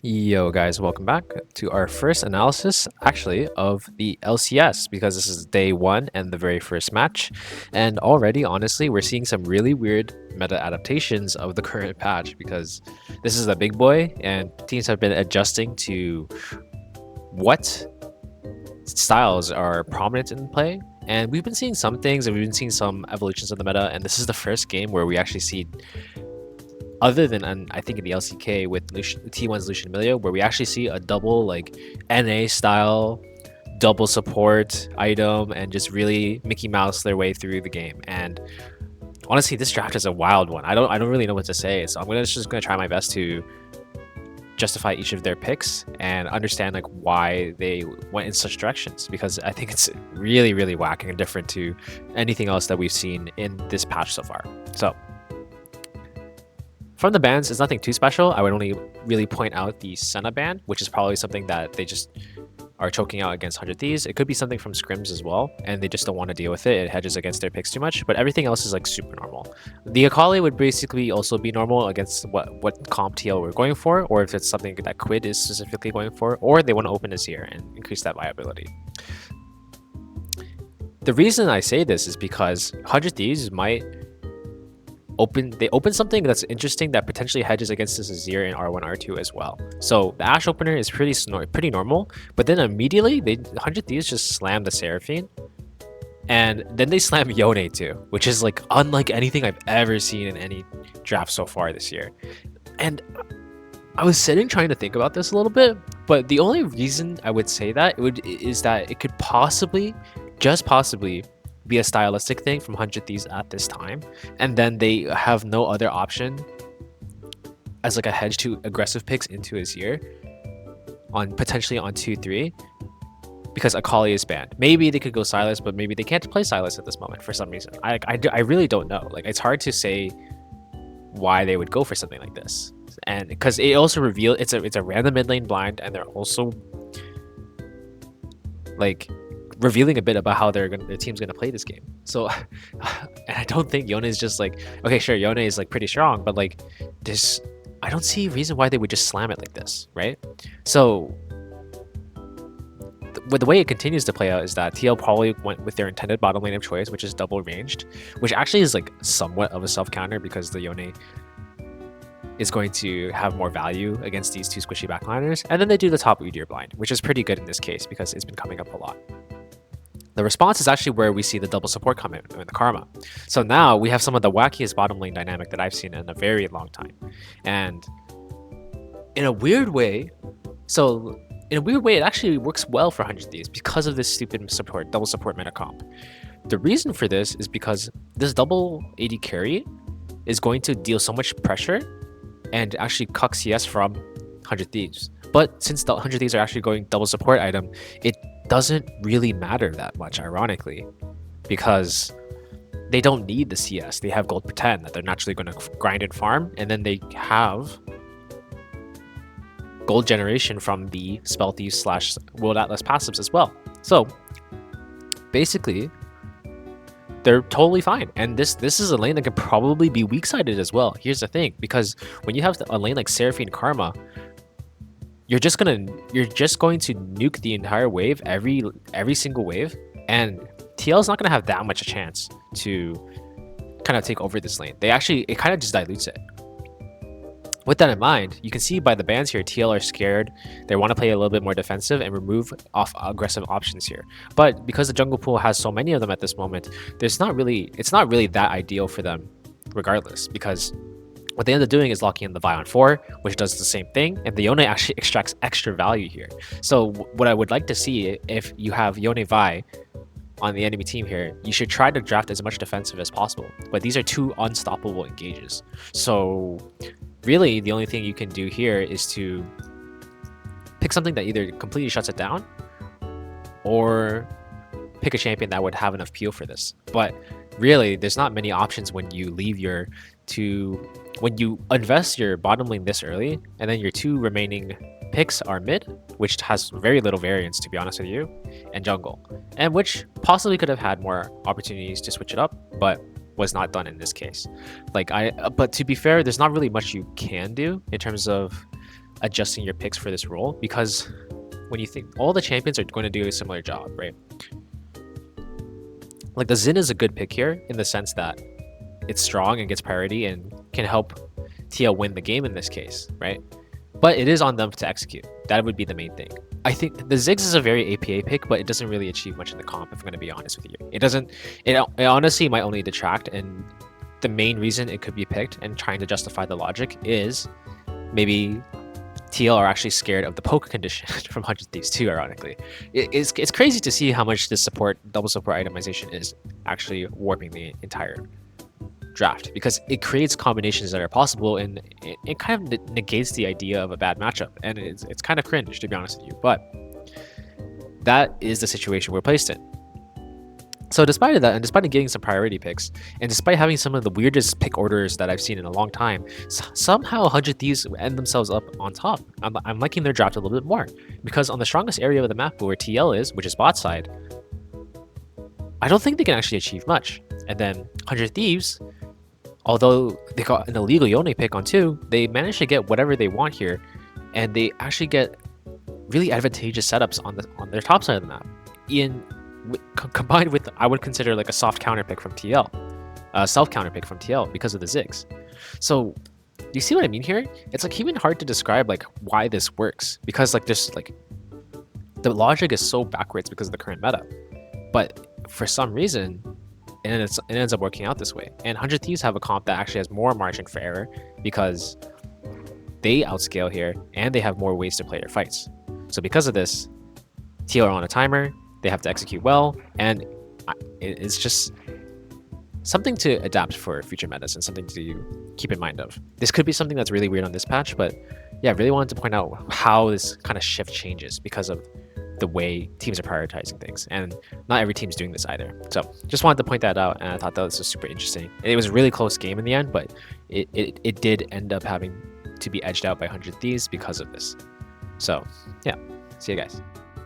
Yo, guys, welcome back to our first analysis, actually, of the LCS because this is day one and the very first match. And already, honestly, we're seeing some really weird meta adaptations of the current patch because this is a big boy and teams have been adjusting to what styles are prominent in play. And we've been seeing some things and we've been seeing some evolutions of the meta. And this is the first game where we actually see other than I think in the LCK with T1's Lucian Emilio, where we actually see a double like NA style double support item and just really Mickey Mouse their way through the game. And honestly, this draft is a wild one. I don't really know what to say, so I'm just gonna try my best to justify each of their picks and understand like why they went in such directions because I think it's really whack and different to anything else that we've seen in this patch so far. So from the bans, it's nothing too special. I would only really point out the Senna ban, which is probably something that they just are choking out against 100 Thieves. It could be something from scrims as well, and they just don't want to deal with it. It hedges against their picks too much, but everything else is like super normal. The Akali would basically also be normal against what comp TL we're going for, or if it's something that Quid is specifically going for, or they want to open this here and increase that viability. The reason I say this is because 100 Thieves might open something that's interesting that potentially hedges against this Azir in R1 R2 as well. So the Ashe opener is pretty normal, but then immediately 100 Thieves just slam the Seraphine, and then they slam Yone too, which is like unlike anything I've ever seen in any draft so far this year. And I was sitting trying to think about this a little bit, but the only reason I would say that is that it could possibly, just possibly, be a stylistic thing from 100 Thieves at this time, and then they have no other option as like a hedge to aggressive picks into his year on potentially on 2-3 because Akali is banned. Maybe they could go Sylas, but maybe they can't play Sylas at this moment for some reason. I really don't know. Like it's hard to say why they would go for something like this, and because it also revealed it's a random mid lane blind, and they're also like revealing a bit about how their team's gonna play this game. So, and I don't think Yone is just like, okay, sure, Yone is like pretty strong, but like this, I don't see a reason why they would just slam it like this, right? So, with the way it continues to play out is that TL probably went with their intended bottom lane of choice, which is double ranged, which actually is like somewhat of a self counter because the Yone is going to have more value against these two squishy backliners, and then they do the top Udyr blind, which is pretty good in this case because it's been coming up a lot. The response is actually where we see the double support come in the Karma. So now we have some of the wackiest bottom lane dynamic that I've seen in a very long time. And in a weird way, it actually works well for 100 Thieves because of this stupid double support meta comp. The reason for this is because this double AD carry is going to deal so much pressure and actually cuck CS from 100 Thieves. But since the 100 Thieves are actually going double support item, it doesn't really matter that much, ironically, because they don't need the CS. They have gold pretend that they're naturally going to grind and farm, and then they have gold generation from the Spell Thieves / World Atlas passives as well. So basically, they're totally fine. And this is a lane that could probably be weak-sided as well. Here's the thing, because when you have a lane like Seraphine Karma, you're just going to nuke the entire wave every single wave, and TL is not going to have that much a chance to kind of take over this lane. It kind of just dilutes it. With that in mind, you can see by the bans here, TL are scared. They want to play a little bit more defensive and remove off aggressive options here. But because the jungle pool has so many of them at this moment, it's not really that ideal for them regardless, because what they end up doing is locking in the Vi on 4, which does the same thing, and the Yone actually extracts extra value here. So what I would like to see, if you have Yone Vi on the enemy team here, you should try to draft as much defensive as possible. But these are two unstoppable engages. So really, the only thing you can do here is to pick something that either completely shuts it down, or pick a champion that would have enough peel for this. But really, there's not many options when you when you invest your bottom lane this early, and then your two remaining picks are mid, which has very little variance, to be honest with you, and jungle, and which possibly could have had more opportunities to switch it up, but was not done in this case. But to be fair, there's not really much you can do in terms of adjusting your picks for this role, because when you think all the champions are going to do a similar job, right? Like the Xin is a good pick here in the sense that it's strong and gets priority and can help TL win the game in this case, right? But it is on them to execute. That would be the main thing. I think the Ziggs is a very APA pick, but it doesn't really achieve much in the comp, if I'm going to be honest with you. It doesn't, it honestly might only detract, and the main reason it could be picked and trying to justify the logic is maybe TL are actually scared of the poke condition from 100 Thieves too, ironically. It's crazy to see how much this double support itemization is actually warping the entire draft, because it creates combinations that are possible, and it kind of negates the idea of a bad matchup, and it's kind of cringe, to be honest with you, but that is the situation we're placed in. So despite that, and despite getting some priority picks, and despite having some of the weirdest pick orders that I've seen in a long time, somehow 100 Thieves end themselves up on top. I'm liking their draft a little bit more, because on the strongest area of the map where TL is, which is bot side, I don't think they can actually achieve much. And then 100 Thieves, although they got an illegal Yone pick on 2, they managed to get whatever they want here, and they actually get really advantageous setups on their top side of the map. Combined with, I would consider like a soft counter pick from TL, self counter pick from TL because of the Ziggs. So you see what I mean here? It's like even hard to describe like why this works, because like there's like the logic is so backwards because of the current meta, but for some reason it ends up working out this way. And 100 Thieves have a comp that actually has more margin for error because they outscale here and they have more ways to play their fights. So because of this, TL are on a timer, they have to execute well, and it's just something to adapt for future metas and something to keep in mind of. This could be something that's really weird on this patch, but yeah, I really wanted to point out how this kind of shift changes because of the way teams are prioritizing things, and not every team's doing this either. So just wanted to point that out, and I thought that was super interesting. It was a really close game in the end, but it did end up having to be edged out by 100 Thieves because of this. So yeah, see you guys.